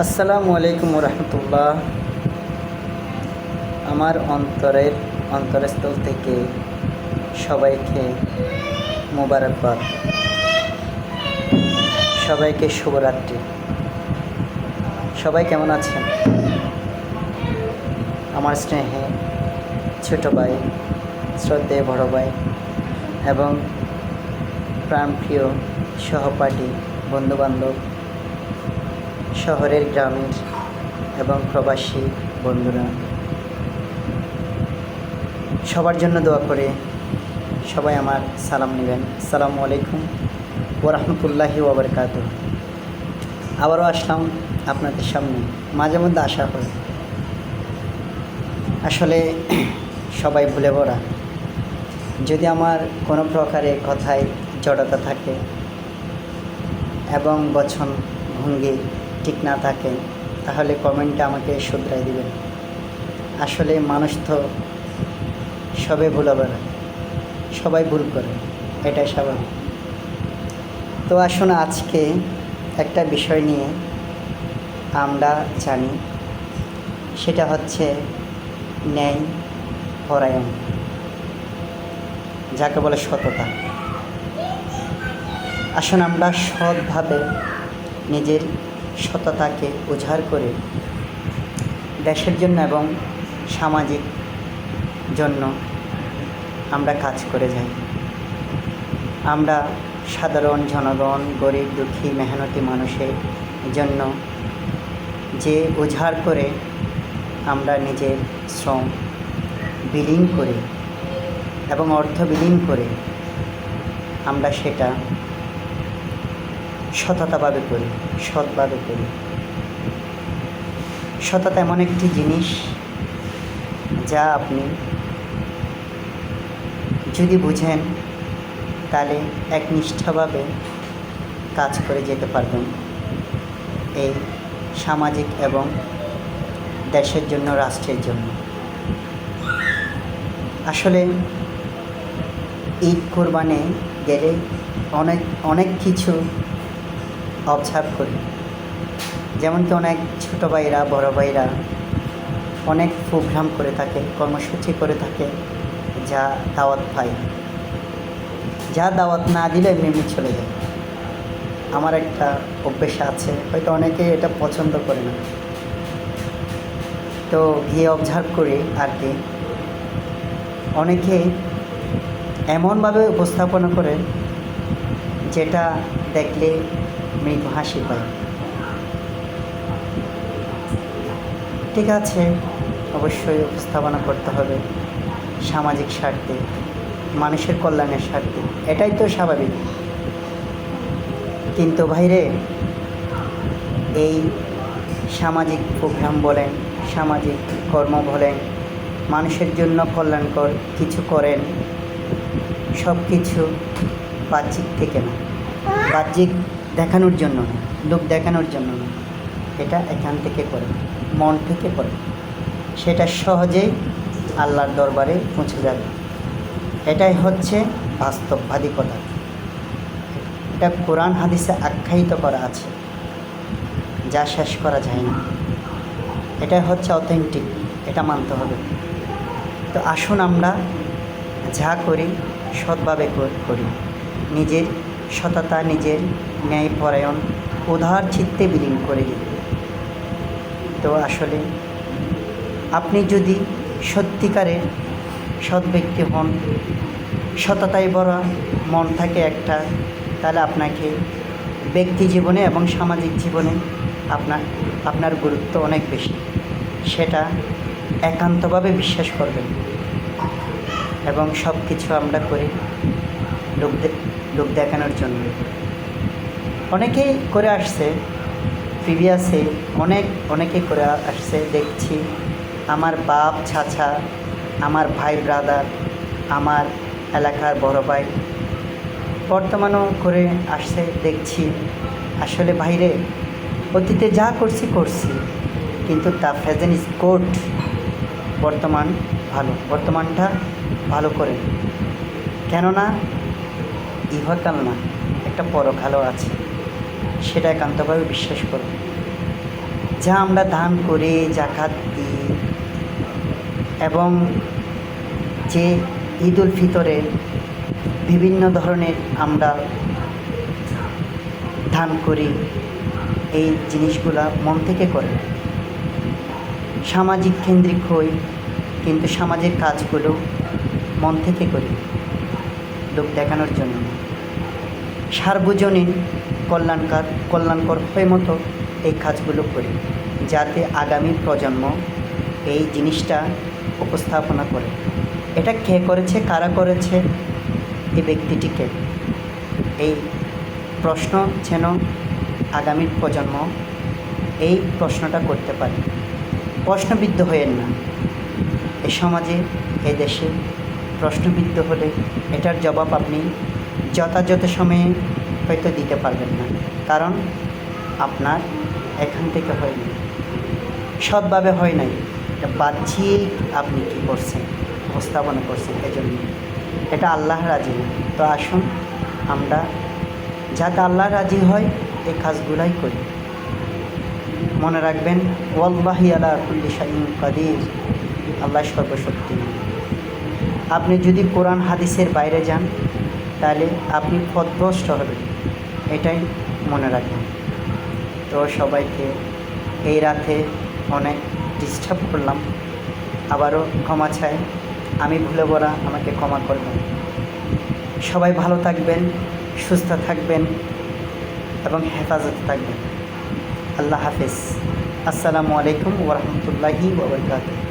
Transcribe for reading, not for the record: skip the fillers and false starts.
আসসালামু আলাইকুম রহমতুল্লাহ। আমার অন্তরস্থল থেকে সবাইকে মোবারকবাদ, সবাইকে শুভরাত্রি। সবাই কেমন আছেন? আমার স্নেহে ছোট ভাই, শ্রদ্ধেয় বড় ভাই এবং প্রাণপ্রিয় সহপাঠী, বন্ধুবান্ধব, শহরের গ্রামের এবং প্রবাসী বন্ধুরা, সবার জন্য দোয়া করে সবাই আমার সালাম নেবেন। আসসালামু আলাইকুম ওয়া রাহমাতুল্লাহি ওয়া বারাকাতুহু। আবারও আসলাম আপনাদের সামনে, মাঝে মধ্যে আসা হয়। আসলে সবাই ভুলে ভরা। যদি আমার কোনো প্রকারে কথায় জড়তা থাকে এবং বচন ভঙ্গি ঠিক না থাকে, তাহলে কমেন্টে আমাকে শুধরাই দিবেন। আসলে মানুষ তো সবে ভুলে বেড়ায়, সবাই ভুল করে, এটাই স্বাভাবিক। তো আসুন আজকে একটা বিষয় নিয়ে আমরা জানি, সেটা হচ্ছে ন্যায় পরায়ণ, যাকে বলে সততা। আসুন আমরা সৎভাবে নিজের সততাকে উজাড় করে দেশের জন্য এবং সামাজিক জন্য আমরা কাজ করে যাই। আমরা সাধারণ জনগণ, গরিব দুঃখী মেহনতি মানুষের জন্য যে উজাড় করে আমরা নিজের শ্রম বিলীন করি এবং অর্থ বিলীন করে আমরা সেটা সততাভাবে করি, সৎভাবে করি। সততা এমন একটি জিনিস যা আপনি যদি বুঝেন, তাহলে একনিষ্ঠভাবে কাজ করে যেতে পারবেন এই সামাজিক এবং দেশের জন্য, রাষ্ট্রের জন্য। আসলে ঈদ কোরবানে গেলে অনেক কিছু অবজার্ভ করি। যেমন কি অনেক ছোটো ভাইরা, বড় ভাইরা অনেক প্রোগ্রাম করে থাকে, কর্মসূচি করে থাকে, যা দাওয়াত পাই, যা দাওয়াত না দিলে এমনি চলে যায়। আমার একটা অভ্যেস আছে, হয়তো অনেকে এটা পছন্দ করে না, তো গিয়ে অবজার্ভ করি আর কি। অনেকে এমনভাবে উপস্থাপনা করে যেটা দেখলে মৃদু হাসি পায়। ঠিক আছে, অবশ্যই উপস্থাপনা করতে হবে সামাজিক স্বার্থে, মানুষের কল্যাণের স্বার্থে, এটাই তো স্বাভাবিক। কিন্তু ভাইরে, এই সামাজিক প্রোগ্রাম বলেন, সামাজিক কর্ম বলেন, মানুষের জন্য কল্যাণকর কিছু করেন, সব কিছু বাহ্যিক থেকে না, বাহ্যিক দেখানোর জন্য না, লোক দেখানোর জন্য না, এটা এখান থেকে করে, মন থেকে করে, সেটা সহজেই আল্লাহর দরবারে পৌঁছে যাবে। এটাই হচ্ছে বাস্তববাদিকতা। এটা কোরআন হাদিসে আখ্যায়িত করা আছে, যা শেষ করা যায় না। এটাই হচ্ছে অথেন্টিক, এটা মানতে হবে। তো আসুন আমরা যা করি সৎভাবে করি, নিজের সততা, নিজের ন্যায়পরায়ণ, উদার চিত্তে বিলীন করে দিই। তো আসলে আপনি যদি সত্যিকারের সৎ ব্যক্তি হন, সততায় ভরা মন থাকে একটা, তাহলে আপনাকে ব্যক্তি জীবনে এবং সামাজিক জীবনে আপনার গুরুত্ব অনেক বেশি, সেটা একান্তভাবে বিশ্বাস করবেন। এবং সব কিছু আমরা করি লোক দেখানোর জন্য। অনেকেই করে আসছে, প্রিভিয়াসে অনেকেই করে আসছে, দেখছি আমার বাপ, চাচা, আমার ভাই, ব্রাদার, আমার এলাকার বড় ভাই বর্তমানও করে আসছে, দেখছি। আসলে বাইরে অতীতে যা করছি, কিন্তু তা প্রেজেন্ট ইজ গুড। বর্তমানটা ভালো করে, কেননা ইহকাল না, একটা পরকালও আছে, সেটা একান্তভাবে বিশ্বাস করুন। যা আমরা দান করে জাকাত দিই এবং যে ঈদ উল ফিতরে বিভিন্ন ধরনের আমরা দান করি, এই জিনিসগুলা মন থেকে করে। সামাজিক কেন্দ্রিক হই, কিন্তু সমাজের কাজগুলো মন থেকে করি, লোক দেখানোর জন্য। সার্বজনীন কল্যাণকর হয়ে মতো এই কাজগুলো করি, যাতে আগামী প্রজন্ম এই জিনিসটা উপস্থাপনা করে। এটা কে করেছে, কারা করেছে, এই ব্যক্তিটিকে, এই প্রশ্ন যেন আগামী প্রজন্ম এই প্রশ্নটা করতে পারে। প্রশ্নবিদ্ধ হয়েন না। এ সমাজে, এ দেশে প্রশ্নবিদ্ধ হলে এটার জবাব আপনি যথাযথ সময়ে হয়তো দিতে পারবেন না, কারণ আপনার এখান থেকে হয়নি, সৎভাবে হয় নাই। এটা বাহ্যিক আপনি কী করছেন, উপস্থাপনা করছেন, এজন্য এটা আল্লাহ রাজি না। তো আসুন আমরা যাতে আল্লাহ রাজি হয় এই কাজগুলাই করি। মনে রাখবেন, ওয়াল্লাহি আলা কুল্লি শাইইন কাদির, আল্লাহ সর্বশক্তিমান। আপনি যদি কোরআন হাদিসের বাইরে যান তাহলে আপনি পথভ্রষ্ট হবেন, এটাই মনে রাখবেন। তো সবাইকে এই রাতে অনেক ডিস্টার্ব করলাম, আবারও ক্ষমা চাই। আমি ভুলে বলা, আমাকে ক্ষমা করবেন। সবাই ভালো থাকবেন, সুস্থ থাকবেন এবং হেফাজতে থাকবেন। আল্লাহ হাফেজ। আসসালামু আলাইকুম ওয়া রাহমাতুল্লাহি ওয়া বারাকাতুহু।